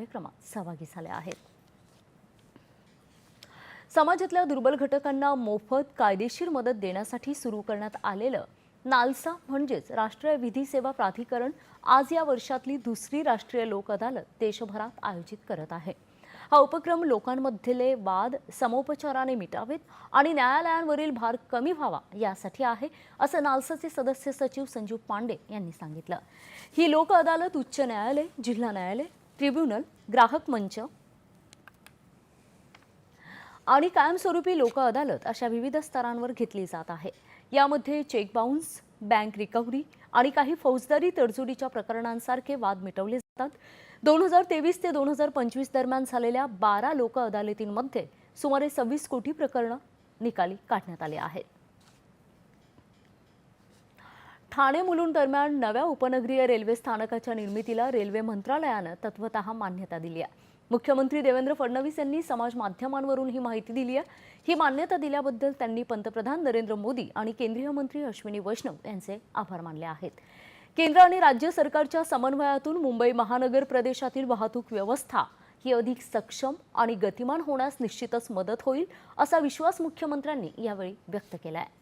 कार्यक्रमात सहभागी झाले आहेत। समाजातल्या दुर्बल घटकांना मोफत कायदेशीर मदत देण्यासाठी सुरू करण्यात आलेलं नालसा म्हणजेच राष्ट्रीय विधी सेवा प्राधिकरण आज या वर्षातली दुसरी राष्ट्रीय लोक अदालत देशभरात आयोजित करत आहे। हा उपक्रम लोकांमधले वाद समोपचाराने मिटावेत आणि न्यायालयांवरील भार कमी व्हावा यासाठी आहे, असं नालसाचे सदस्य सचिव संजीव पांडे यांनी सांगितलं। ही लोक अदालत उच्च न्यायालय, जिल्हा न्यायालय, ट्रिब्युनल, ग्राहक मंच आणि कायमस्वरूपी लोक अदालत अशा विविध स्तरांवर घेतली जात आहे। यामध्ये चेक बाउन्स, बँक रिकव्हरी आणि काही फौजदारी तडजोडीच्या प्रकरणांसारखे वाद मिटवले जातात। 2023 ते 2025 दरम्यान झालेल्या 12 लोक अदालतींमध्ये सुमारे 26 कोटी प्रकरणे निकाली काढण्यात आली आहेत। ठाणे मुलुंड दरम्यान नव्या उपनगरीय रेल्वे स्थानकाच्या निर्मितीला रेल्वे मंत्रालयाने तत्वतः मान्यता दिली आहे। मुख्यमंत्री देवेंद्र फडणवीस यांनी समाज माध्यमांवरून ही माहिती दिली आहे। ही मान्यता दिल्याबद्दल त्यांनी पंतप्रधान नरेंद्र मोदी आणि केंद्रीय मंत्री अश्विनी वैष्णव यांचे आभार मानले आहेत। केंद्र आणि राज्य सरकारच्या समन्वयातून मुंबई महानगर प्रदेशातील वाहतूक व्यवस्था ही अधिक सक्षम आणि गतिमान होण्यास निश्चितच मदत होईल, असा विश्वास मुख्यमंत्र्यांनी यावेळी व्यक्त केला आहे।